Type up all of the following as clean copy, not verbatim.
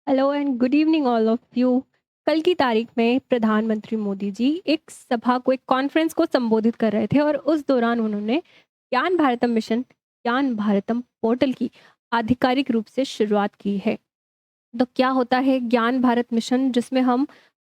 Hello and good evening all of you. कल की तारीख में प्रधानमंत्री मोदी जी एक सभा को एक कॉन्फ्रेंस को संबोधित कर रहे थे और उस दौरान उन्होंने ज्ञान भारतम मिशन ज्ञान भारतम पोर्टल की आधिकारिक रूप से शुरुआत की है। तो क्या होता है ज्ञान भारत मिशन, जिसमें हम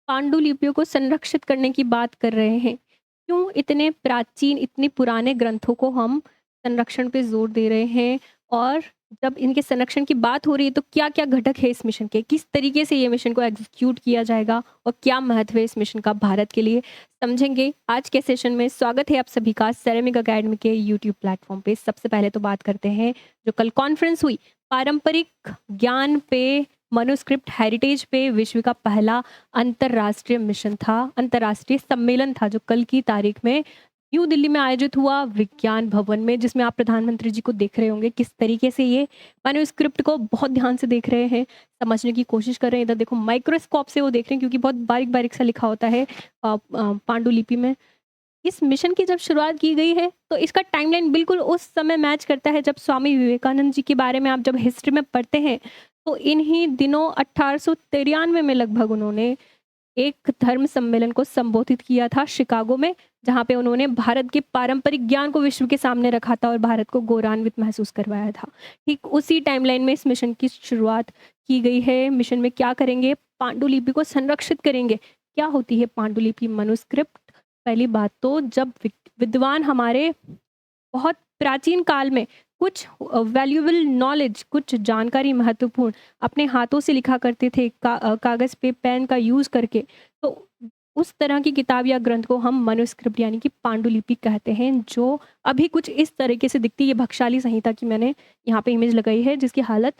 पांडुलिपियों को संरक्षित करने की बात कर रहे हैं। क्यों इतने प्राचीन इतने पुराने ग्रंथों को हम संरक्षण पे जोर दे रहे हैं, और जब इनके संरक्षण की बात हो रही है तो क्या क्या घटक है इस मिशन के, किस तरीके से ये मिशन को एग्जीक्यूट किया जाएगा और क्या महत्व है इस मिशन का भारत के लिए, समझेंगे आज के सेशन में। स्वागत है आप सभी का सेरेमिक अकेडमी के यूट्यूब प्लेटफॉर्म पे। सबसे पहले तो बात करते हैं जो कल कॉन्फ्रेंस हुई पारंपरिक ज्ञान पे, मनुस्क्रिप्ट हेरिटेज पे विश्व का पहला अंतर्राष्ट्रीय मिशन था, अंतर्राष्ट्रीय सम्मेलन था जो कल की तारीख में न्यू दिल्ली में आयोजित हुआ विज्ञान भवन में, जिसमें आप प्रधानमंत्री जी को देख रहे होंगे किस तरीके से ये मैन्युस्क्रिप्ट को बहुत ध्यान से देख रहे हैं, समझने की कोशिश कर रहे हैं। इधर देखो माइक्रोस्कोप से वो देख रहे हैं क्योंकि बहुत बारीक बारीक सा लिखा होता है पांडुलिपि में। इस मिशन की जब शुरुआत की गई है तो इसका टाइमलाइन बिल्कुल उस समय मैच करता है जब स्वामी विवेकानंद जी के बारे में आप जब हिस्ट्री में पढ़ते हैं तो इन्हीं दिनों 1893 में लगभग उन्होंने एक धर्म सम्मेलन को संबोधित किया था शिकागो में, जहाँ पे उन्होंने भारत के पारंपरिक ज्ञान को विश्व के सामने रखा था और भारत को गौरवान्वित महसूस करवाया था। ठीक उसी टाइमलाइन में इस मिशन की शुरुआत की गई है। मिशन में क्या करेंगे? पांडुलिपि को संरक्षित करेंगे। क्या होती है पांडुलिपि? मनुस्क्रिप्ट। पहली बात तो जब विद्वान हमारे बहुत प्राचीन काल में कुछ वैल्यूएबल नॉलेज, कुछ जानकारी महत्वपूर्ण अपने हाथों से लिखा करते थे, कागज़ पे पेन का यूज़ करके, तो उस तरह की किताब या ग्रंथ को हम मनुस्क्रिप्ट यानी कि पांडुलिपि कहते हैं, जो अभी कुछ इस तरीके से दिखती है। ये भक्षाली संहिता की मैंने यहाँ पे इमेज लगाई है, जिसकी हालत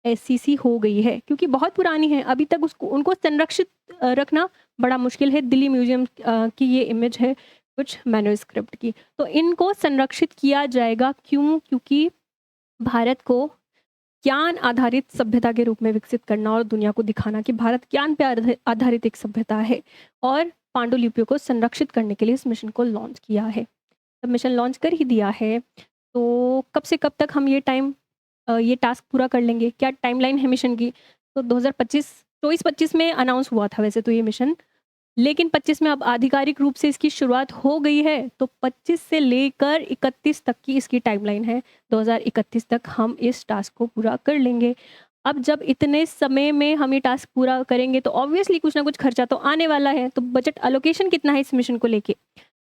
ऐसी सी हो गई है क्योंकि बहुत पुरानी है। अभी तक उसको उनको संरक्षित रखना बड़ा मुश्किल है। दिल्ली म्यूजियम की ये इमेज है कुछ मैन्युस्क्रिप्ट की। तो इनको संरक्षित किया जाएगा। क्यों? क्योंकि भारत को ज्ञान आधारित सभ्यता के रूप में विकसित करना और दुनिया को दिखाना कि भारत ज्ञान पे आधारित एक सभ्यता है, और पांडुलिपियों को संरक्षित करने के लिए इस मिशन को लॉन्च किया है। जब मिशन लॉन्च कर ही दिया है तो कब से कब तक हम ये टास्क पूरा कर लेंगे? क्या टाइमलाइन है मिशन की? तो 2025 24-25 में अनाउंस हुआ था वैसे तो ये मिशन, लेकिन 25 में अब आधिकारिक रूप से इसकी शुरुआत हो गई है। तो 25 से लेकर 31 तक की इसकी टाइमलाइन है। 2031 तक हम इस टास्क को पूरा कर लेंगे। अब जब इतने समय में हम ये टास्क पूरा करेंगे तो ऑब्वियसली कुछ ना कुछ खर्चा तो आने वाला है। तो बजट एलोकेशन कितना है इस मिशन को लेके?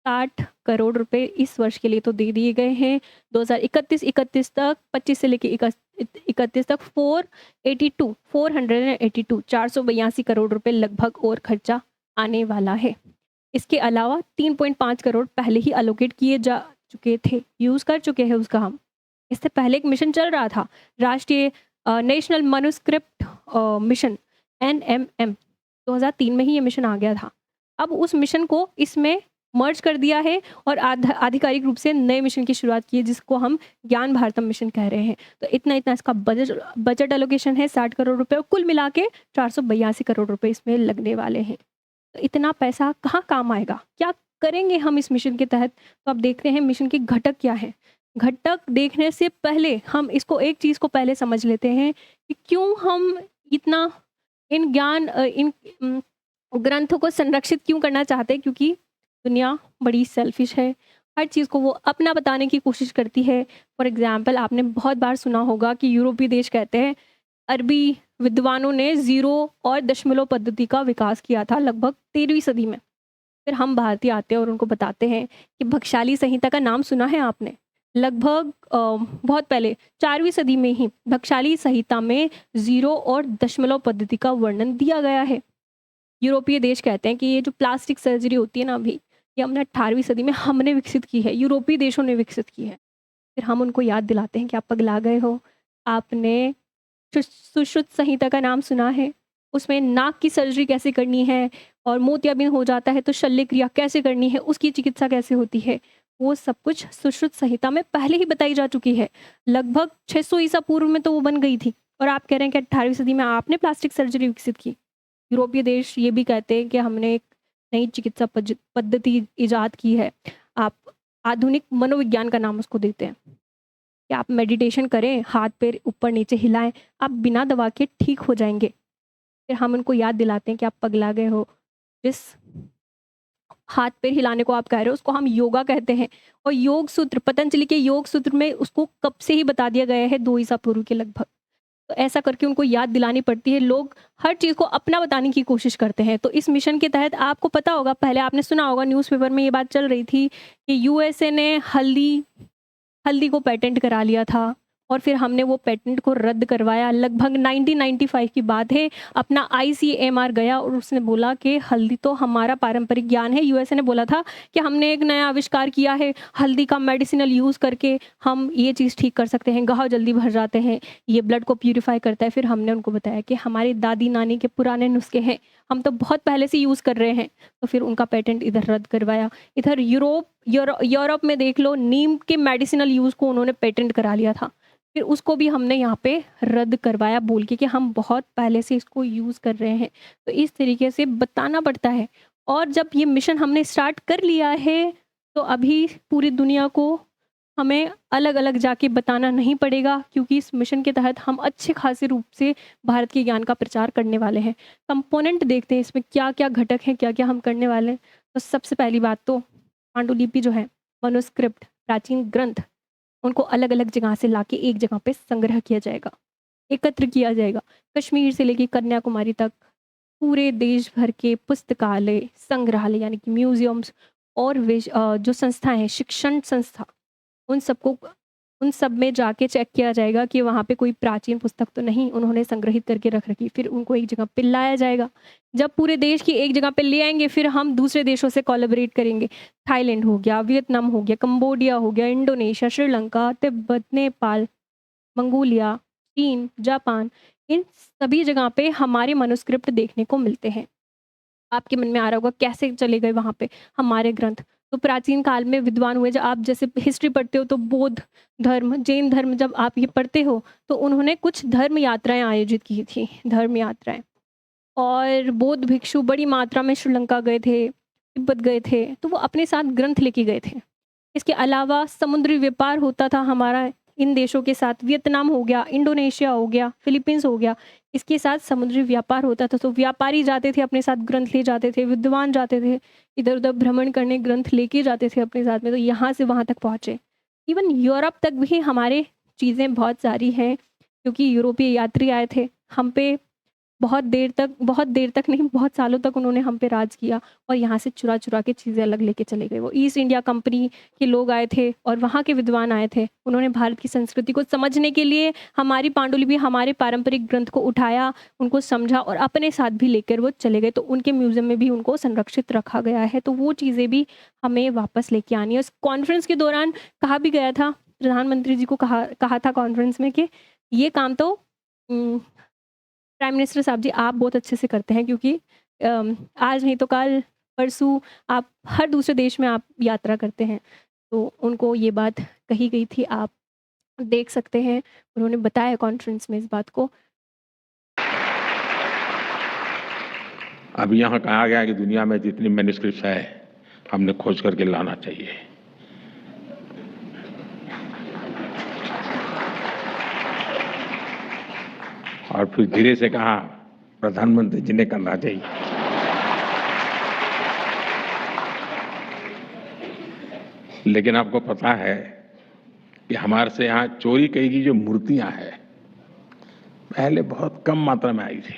60 करोड़ रुपए इस वर्ष के लिए तो दे दिए गए हैं। 2031 तक 25 से लेके 31 तक 482 करोड़ रुपए लगभग और खर्चा आने वाला है। इसके अलावा 3.5 करोड़ पहले ही अलोकेट किए जा चुके थे, यूज़ कर चुके हैं उसका हम। इससे पहले एक मिशन चल रहा था, राष्ट्रीय नेशनल मैन्युस्क्रिप्ट मिशन NMM। 2003 में ही ये मिशन आ गया था। अब उस मिशन को इसमें मर्ज कर दिया है और आधिकारिक रूप से नए मिशन की शुरुआत की है, जिसको हम ज्ञान भारतम मिशन कह रहे हैं। तो इतना इतना इसका बजट एलोकेशन है 60 करोड़ रुपए, और कुल मिला के 482 करोड़ रुपए इसमें लगने वाले हैं। तो इतना पैसा कहाँ काम आएगा? क्या करेंगे हम इस मिशन के तहत? तो अब देखते हैं मिशन के घटक क्या हैं। घटक देखने से पहले हम इसको एक चीज़ को पहले समझ लेते हैं कि क्यों हम इतना इन ग्रंथों को संरक्षित क्यों करना चाहते हैं। क्योंकि दुनिया बड़ी सेल्फिश है, हर चीज़ को वो अपना बताने की कोशिश करती है। फॉर एग्जाम्पल आपने बहुत बार सुना होगा कि यूरोपीय देश कहते हैं अरबी विद्वानों ने ज़ीरो और दशमलव पद्धति का विकास किया था लगभग 13वीं सदी में। फिर हम भारतीय आते हैं और उनको बताते हैं कि भक्षाली संहिता का नाम सुना है आपने? लगभग बहुत पहले 4वीं सदी में ही भक्षाली संहिता में ज़ीरो और दशमलव पद्धति का वर्णन दिया गया है। यूरोपीय देश कहते हैं कि ये जो प्लास्टिक सर्जरी होती है ना अभी, ये हमने 18वीं सदी में हमने विकसित की है, यूरोपीय देशों ने विकसित की है। फिर हम उनको याद दिलाते हैं कि आप पगला गए हो, आपने सुश्रुत संहिता का नाम सुना है? उसमें नाक की सर्जरी कैसे करनी है, और मोतियाबिंद हो जाता है तो शल्य क्रिया कैसे करनी है, उसकी चिकित्सा कैसे होती है, वो सब कुछ सुश्रुत संहिता में पहले ही बताई जा चुकी है। लगभग 600 ईसा पूर्व में तो वो बन गई थी, और आप कह रहे हैं कि 18वीं सदी में आपने प्लास्टिक सर्जरी विकसित की। यूरोपीय देश ये भी कहते हैं कि हमने एक नई चिकित्सा पद्धति इजाद की है। आप आधुनिक मनोविज्ञान का नाम उसको देते हैं कि आप मेडिटेशन करें, हाथ पैर ऊपर नीचे हिलाएं, आप बिना दवा के ठीक हो जाएंगे। फिर हम उनको याद दिलाते हैं कि आप पगला गए हो। जिस हाथ पैर हिलाने को आप कह रहे हो उसको हम योगा कहते हैं। और योग सूत्र, पतंजलि के योग सूत्र में उसको कब से ही बता दिया गया है, 2 ईसा पूर्व के लगभग। तो ऐसा करके उनको याद दिलानी पड़ती है। लोग हर चीज़ को अपना बताने की कोशिश करते हैं। तो इस मिशन के तहत आपको पता होगा, पहले आपने सुना होगा न्यूज़पेपर में ये बात चल रही थी कि यूएसए ने हल्दी हल्दी को पेटेंट करा लिया था और फिर हमने वो पेटेंट को रद्द करवाया। लगभग 1995 की बात है। अपना आईसीएमआर गया और उसने बोला कि हल्दी तो हमारा पारंपरिक ज्ञान है। यूएसए ने बोला था कि हमने एक नया आविष्कार किया है, हल्दी का मेडिसिनल यूज़ करके हम ये चीज़ ठीक कर सकते हैं, घाव जल्दी भर जाते हैं, ये ब्लड को प्यूरिफाई करता है। फिर हमने उनको बताया कि हमारी दादी नानी के पुराने नुस्खे हैं, हम तो बहुत पहले से यूज़ कर रहे हैं। तो फिर उनका पेटेंट इधर रद्द करवाया। इधर यूरोप में देख लो, नीम के मेडिसिनल यूज़ को उन्होंने पेटेंट करा लिया था। फिर उसको भी हमने यहाँ पे रद्द करवाया बोल के कि हम बहुत पहले से इसको यूज़ कर रहे हैं। तो इस तरीके से बताना पड़ता है। और जब ये मिशन हमने स्टार्ट कर लिया है, तो अभी पूरी दुनिया को हमें अलग-अलग जाके बताना नहीं पड़ेगा, क्योंकि इस मिशन के तहत हम अच्छे खासे रूप से भारत के ज्ञान का प्रचार करने वाले हैं। कंपोनेंट देखते हैं इसमें क्या-क्या घटक हैं, क्या-क्या हम करने वाले हैं। तो सबसे पहली बात तो पांडुलिपि जो है, मनुस्क्रिप्ट, प्राचीन ग्रंथ, उनको अलग-अलग जगह से लाके एक जगह पे संग्रह किया जाएगा, एकत्र किया जाएगा। कश्मीर से लेके कन्याकुमारी तक पूरे देश भर के पुस्तकालय, संग्रहालय यानी कि म्यूज़ियम्स और जो संस्थाएँ हैं, शिक्षण संस्था, उन सबको उन सब में जाके चेक किया जाएगा कि वहाँ पे कोई प्राचीन पुस्तक तो नहीं उन्होंने संग्रहित करके रख रखी। फिर उनको एक जगह पे लाया जाएगा। जब पूरे देश की एक जगह पे ले आएँगे, फिर हम दूसरे देशों से कोलैबोरेट करेंगे। थाईलैंड हो गया, वियतनाम हो गया, कंबोडिया हो गया, इंडोनेशिया, श्रीलंका, तिब्बत, नेपाल, मंगोलिया, चीन, जापान, इन सभी जगह पे हमारे मैन्युस्क्रिप्ट देखने को मिलते हैं। आपके मन में आ रहा होगा कैसे चले गए वहाँ पे हमारे ग्रंथ? तो प्राचीन काल में विद्वान हुए, जब आप जैसे हिस्ट्री पढ़ते हो तो बौद्ध धर्म, जैन धर्म जब आप ये पढ़ते हो, तो उन्होंने कुछ धर्म यात्राएँ आयोजित की थी, धर्म यात्राएँ। और बौद्ध भिक्षु बड़ी मात्रा में श्रीलंका गए थे, तिब्बत गए थे, तो वो अपने साथ ग्रंथ लेके गए थे। इसके अलावा समुद्री व्यापार होता था हमारा इन देशों के साथ, वियतनाम हो गया, इंडोनेशिया हो गया, फिलीपींस हो गया, इसके साथ समुद्री व्यापार होता था। तो व्यापारी जाते थे, अपने साथ ग्रंथ ले जाते थे, विद्वान जाते थे, इधर-उधर भ्रमण करने ग्रंथ लेके जाते थे अपने साथ में, तो यहाँ से वहाँ तक पहुँचे। इवन यूरोप तक भी हमारे चीज़ें बहुत सारी हैं, क्योंकि यूरोपीय यात्री आए थे। हम पे बहुत देर तक नहीं, बहुत सालों तक उन्होंने हम पे राज किया और यहाँ से चुरा-चुरा के चीज़ें अलग लेके चले गए। वो ईस्ट इंडिया कंपनी के लोग आए थे और वहाँ के विद्वान आए थे। उन्होंने भारत की संस्कृति को समझने के लिए हमारी पांडुलिपि, हमारे पारंपरिक ग्रंथ को उठाया, उनको समझा और अपने साथ भी लेकर वो चले गए। तो उनके म्यूज़ियम में भी उनको संरक्षित रखा गया है। तो वो चीज़ें भी हमें वापस लेके आनी है। उस कॉन्फ्रेंस के दौरान कहा भी गया था, प्रधानमंत्री जी को कहा था कॉन्फ्रेंस में कि ये काम तो उम प्राइम मिनिस्टर साहब जी आप बहुत अच्छे से करते हैं, क्योंकि आज नहीं तो कल परसों आप हर दूसरे देश में आप यात्रा करते हैं। तो उनको ये बात कही गई थी, आप देख सकते हैं, उन्होंने बताया कॉन्फ्रेंस में इस बात को। अब यहाँ कहा गया कि दुनिया में जितनी मैन्युस्क्रिप्ट्स है हमने खोज करके लाना चाहिए। और फिर धीरे से कहा प्रधानमंत्री जी ने करना चाहिए। लेकिन आपको पता है कि हमारे से यहाँ चोरी की गई जो मूर्तियां हैं पहले बहुत कम मात्रा में आई थी,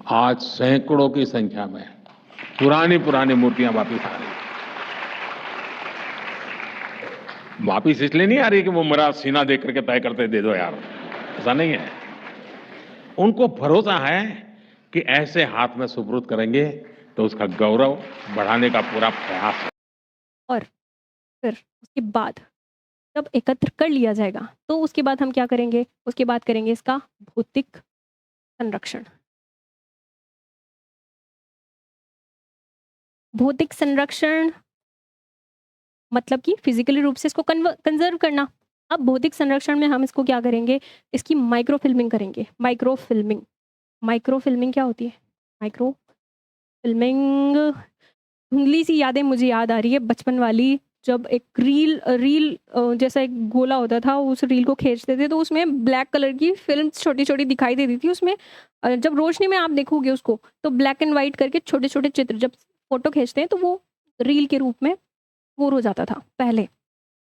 आज सैकड़ों की संख्या में पुरानी मूर्तियां वापिस आ रही हैं। वापिस इसलिए नहीं आ रही कि वो मेरा सीना देख करके तय करते दे दो यार, ऐसा नहीं है। उनको भरोसा है कि ऐसे हाथ में सुपुर्द करेंगे तो उसका गौरव बढ़ाने का पूरा प्रयास है। और फिर उसके बाद जब एकत्र कर लिया जाएगा, तो उसके बाद हम क्या करेंगे? उसके बाद करेंगे इसका भौतिक संरक्षण। भौतिक संरक्षण मतलब कि फिजिकली रूप से इसको कंजर्व करना। अब भौतिक संरक्षण में हम इसको क्या करेंगे? इसकी माइक्रो फिल्मिंग करेंगे। माइक्रो फिल्मिंग क्या होती है? माइक्रो फिल्मिंग, धुंधली सी यादें मुझे याद आ रही है बचपन वाली। जब एक रील जैसा एक गोला होता था, उस रील को खींचते थे तो उसमें ब्लैक कलर की फ़िल्म छोटी-छोटी दिखाई देती थी। उसमें जब रोशनी में आप देखोगे उसको, तो ब्लैक एंड व्हाइट करके छोटे-छोटे चित्र जब फ़ोटो खींचते हैं तो वो रील के रूप में स्टोर हो जाता था पहले।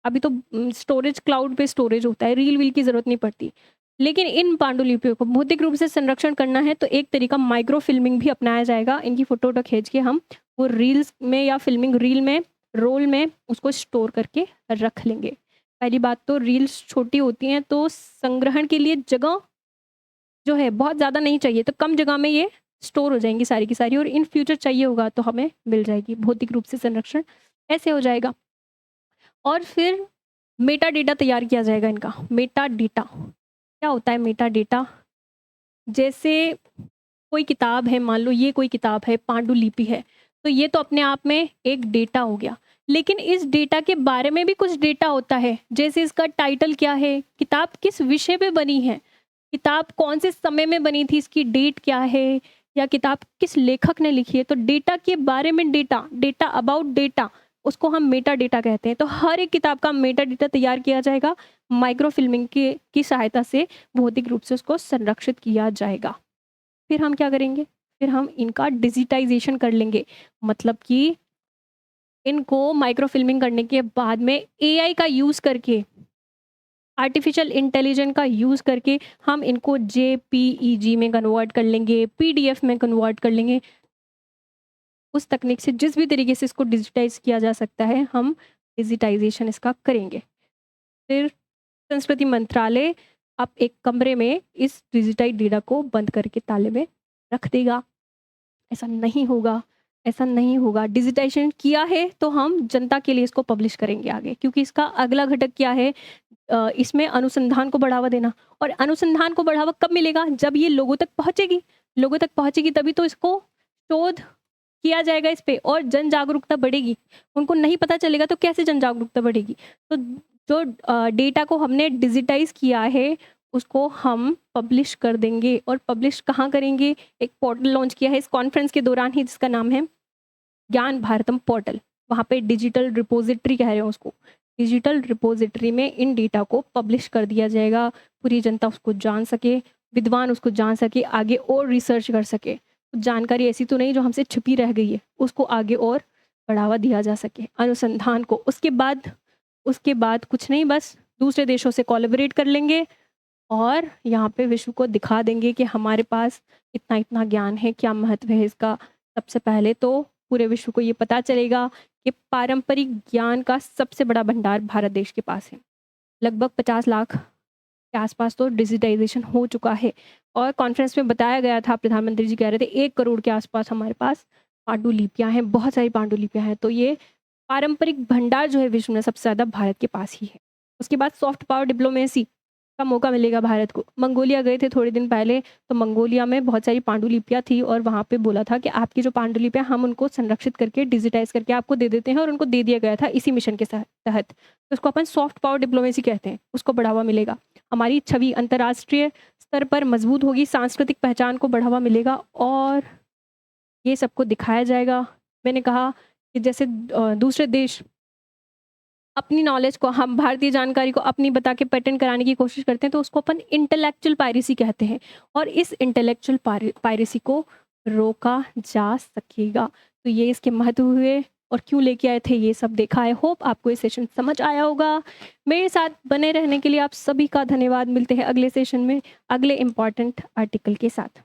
अभी तो स्टोरेज क्लाउड पे स्टोरेज होता है, रील-वील की ज़रूरत नहीं पड़ती। लेकिन इन पांडुलिपियों को भौतिक रूप से संरक्षण करना है तो एक तरीका माइक्रो फ़िल्मिंग भी अपनाया जाएगा। इनकी फ़ोटो-वोटो खींच के हम वो रील्स में या फ़िल्मिंग रील में, रोल में उसको स्टोर करके रख लेंगे। पहली बात तो रील्स छोटी होती हैं तो संग्रहण के लिए जगह जो है बहुत ज़्यादा नहीं चाहिए, तो कम जगह में ये स्टोर हो जाएँगी सारी की सारी और इन फ्यूचर चाहिए होगा तो हमें मिल जाएगी। भौतिक रूप से संरक्षण ऐसे हो जाएगा। और फिर मेटा डेटा तैयार किया जाएगा इनका। मेटा डेटा, क्या होता है मेटा डेटा? जैसे कोई किताब है, मान लो ये कोई किताब है, पांडुलिपि है, तो ये तो अपने आप में एक डेटा हो गया। लेकिन इस डेटा के बारे में भी कुछ डेटा होता है, जैसे इसका टाइटल क्या है, किताब किस विषय पे बनी है, किताब कौन से समय में बनी थी, इसकी डेट क्या है, या किताब किस लेखक ने लिखी है। तो डेटा के बारे में डेटा, डेटा अबाउट डेटा, उसको हम मेटा डेटा कहते हैं। तो हर एक किताब का मेटा डेटा तैयार किया जाएगा, माइक्रो फिल्मिंग की सहायता से भौतिक रूप से उसको संरक्षित किया जाएगा। फिर हम क्या करेंगे? फिर हम इनका डिजिटाइज़ेशन कर लेंगे। मतलब कि इनको माइक्रो फिल्मिंग करने के बाद में एआई का यूज़ करके, आर्टिफ़िशियल इंटेलिजेंस का यूज़ करके हम इनको जेपीईजी में कन्वर्ट कर लेंगे, पीडीएफ में कन्वर्ट कर लेंगे। उस तकनीक से जिस भी तरीके से इसको डिजिटाइज़ किया जा सकता है, हम डिजिटाइज़ेशन इसका करेंगे। फिर संस्कृति मंत्रालय अब एक कमरे में इस डिजिटाइज़ डेटा को बंद करके ताले में रख देगा। ऐसा नहीं होगा, ऐसा नहीं होगा। डिजिटाइज़ेशन किया है तो हम जनता के लिए इसको पब्लिश करेंगे आगे, क्योंकि इसका अगला घटक क्या है, इसमें अनुसंधान को बढ़ावा देना। और अनुसंधान को बढ़ावा कब मिलेगा? जब ये लोगों तक पहुँचेगी। लोगों तक पहुँचेगी तभी तो इसको शोध किया जाएगा इस पे और जन जागरूकता बढ़ेगी। उनको नहीं पता चलेगा तो कैसे जन जागरूकता बढ़ेगी? तो जो डेटा को हमने डिजिटाइज़ किया है, उसको हम पब्लिश कर देंगे। और पब्लिश कहाँ करेंगे? एक पोर्टल लॉन्च किया है इस कॉन्फ्रेंस के दौरान ही, जिसका नाम है ज्ञान भारतम पोर्टल। वहाँ पे डिजिटल रिपॉजिटरी कह रहे हैं उसको। डिजिटल रिपॉजिटरी में इन डेटा को पब्लिश कर दिया जाएगा, पूरी जनता उसको जान सके, विद्वान उसको जान सके, आगे और रिसर्च कर सके। जानकारी ऐसी तो नहीं जो हमसे छुपी रह गई है, उसको आगे और बढ़ावा दिया जा सके, अनुसंधान को। उसके बाद कुछ नहीं, बस दूसरे देशों से कोलैबोरेट कर लेंगे और यहाँ पे विश्व को दिखा देंगे कि हमारे पास इतना-इतना ज्ञान है, क्या महत्व है इसका। सबसे पहले तो पूरे विश्व को ये पता चलेगा कि पारंपरिक ज्ञान का सबसे बड़ा भंडार भारत देश के पास है। लगभग 50 लाख के आसपास तो डिजिटाइज़ेशन हो चुका है। और कॉन्फ्रेंस में बताया गया था, प्रधानमंत्री जी कह रहे थे 1 करोड़ के आसपास हमारे पास पांडुलिपियाँ हैं, बहुत सारी पांडुलिपियाँ हैं। तो ये पारंपरिक भंडार जो है विश्व में सबसे ज़्यादा भारत के पास ही है। उसके बाद सॉफ्ट पावर डिप्लोमेसी का मौका मिलेगा भारत को। मंगोलिया गए थे थोड़े दिन पहले, तो मंगोलिया में बहुत सारी पांडुलिपियाँ थी और वहाँ पे बोला था कि आपकी जो पांडुलिपियाँ हम उनको संरक्षित करके डिजिटाइज़ करके आपको दे देते हैं, और उनको दे दिया गया था इसी मिशन के तहत। तो उसको अपन सॉफ्ट पावर डिप्लोमेसी कहते हैं, उसको बढ़ावा मिलेगा। हमारी छवि अंतर्राष्ट्रीय स्तर पर मजबूत होगी, सांस्कृतिक पहचान को बढ़ावा मिलेगा और ये सबको दिखाया जाएगा। मैंने कहा कि जैसे दूसरे देश अपनी नॉलेज को, हम भारतीय जानकारी को अपनी बता के पेटेंट कराने की कोशिश करते हैं, तो उसको अपन इंटेलेक्चुअल पायरेसी कहते हैं और इस इंटेलेक्चुअल पायरेसी को रोका जा सकेगा। तो ये इसके महत्व हुए और क्यों लेके आए थे, ये सब देखा। आई होप आपको ये सेशन समझ आया होगा। मेरे साथ बने रहने के लिए आप सभी का धन्यवाद। मिलते हैं अगले सेशन में अगले इम्पॉर्टेंट आर्टिकल के साथ।